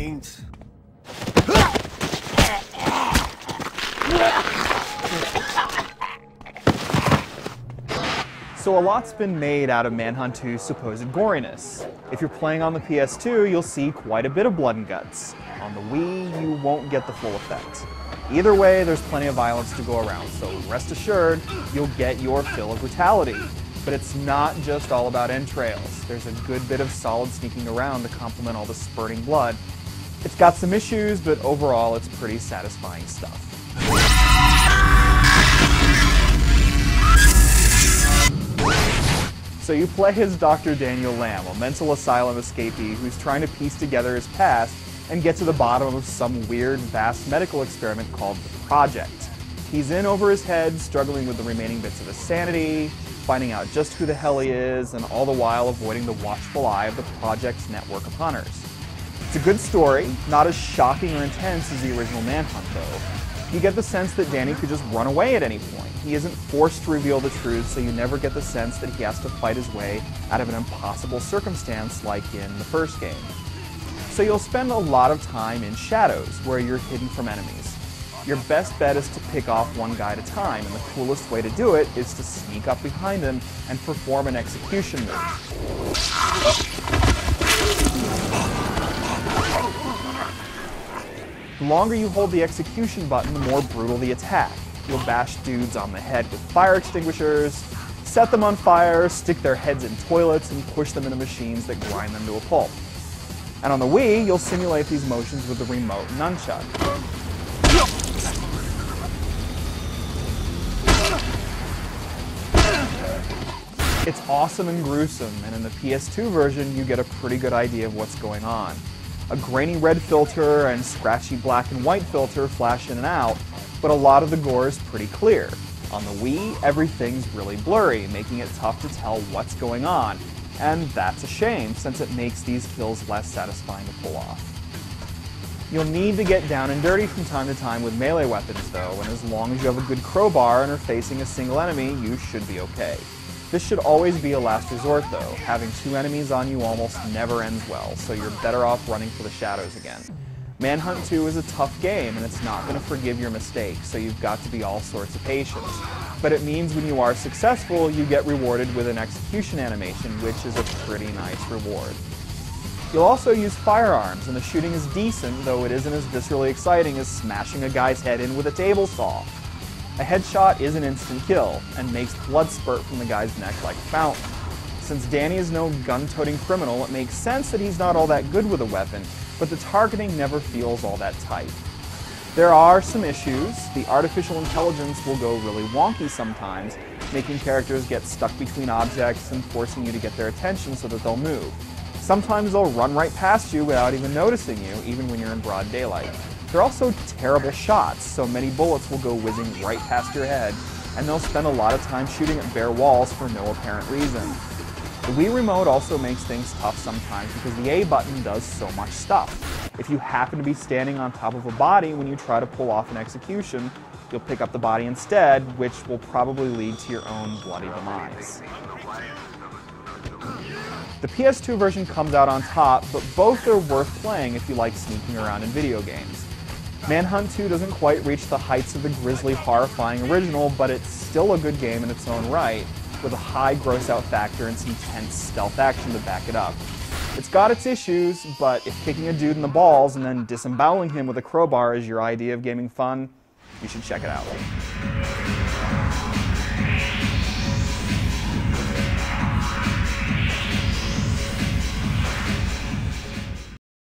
brains. So a lot's been made out of Manhunt 2's supposed goriness. If you're playing on the PS2, you'll see quite a bit of blood and guts. On the Wii, you won't get the full effect. Either way, there's plenty of violence to go around, so rest assured, you'll get your fill of brutality. But it's not just all about entrails. There's a good bit of solid sneaking around to complement all the spurting blood. It's got some issues, but overall, it's pretty satisfying stuff. So you play as Dr. Daniel Lamb, a mental asylum escapee who's trying to piece together his past and get to the bottom of some weird, vast medical experiment called the Project. He's in over his head, struggling with the remaining bits of his sanity, finding out just who the hell he is, and all the while avoiding the watchful eye of the Project's network of hunters. It's a good story, not as shocking or intense as the original Manhunt though. You get the sense that Danny could just run away at any point. He isn't forced to reveal the truth, so you never get the sense that he has to fight his way out of an impossible circumstance like in the first game. So you'll spend a lot of time in shadows, where you're hidden from enemies. Your best bet is to pick off one guy at a time, and the coolest way to do it is to sneak up behind him and perform an execution move. The longer you hold the execution button, the more brutal the attack. You'll bash dudes on the head with fire extinguishers, set them on fire, stick their heads in toilets, and push them into machines that grind them to a pulp. And on the Wii, you'll simulate these motions with the remote nunchuck. It's awesome and gruesome, and in the PS2 version, you get a pretty good idea of what's going on. A grainy red filter and scratchy black and white filter flash in and out, but a lot of the gore is pretty clear. On the Wii, everything's really blurry, making it tough to tell what's going on, and that's a shame, since it makes these kills less satisfying to pull off. You'll need to get down and dirty from time to time with melee weapons though, and as long as you have a good crowbar and are facing a single enemy, you should be okay. This should always be a last resort though. Having two enemies on you almost never ends well, so you're better off running for the shadows again. Manhunt 2 is a tough game, and it's not going to forgive your mistakes, so you've got to be all sorts of patient. But it means when you are successful, you get rewarded with an execution animation, which is a pretty nice reward. You'll also use firearms, and the shooting is decent, though it isn't as viscerally exciting as smashing a guy's head in with a table saw. A headshot is an instant kill, and makes blood spurt from the guy's neck like a fountain. Since Danny is no gun-toting criminal, it makes sense that he's not all that good with a weapon, but the targeting never feels all that tight. There are some issues. The artificial intelligence will go really wonky sometimes, making characters get stuck between objects and forcing you to get their attention so that they'll move. Sometimes they'll run right past you without even noticing you, even when you're in broad daylight. They're also terrible shots, so many bullets will go whizzing right past your head, and they'll spend a lot of time shooting at bare walls for no apparent reason. The Wii Remote also makes things tough sometimes because the A button does so much stuff. If you happen to be standing on top of a body when you try to pull off an execution, you'll pick up the body instead, which will probably lead to your own bloody demise. The PS2 version comes out on top, but both are worth playing if you like sneaking around in video games. Manhunt 2 doesn't quite reach the heights of the grisly, horrifying original, but it's still a good game in its own right, with a high gross-out factor and some tense stealth action to back it up. It's got its issues, but if kicking a dude in the balls and then disemboweling him with a crowbar is your idea of gaming fun, you should check it out.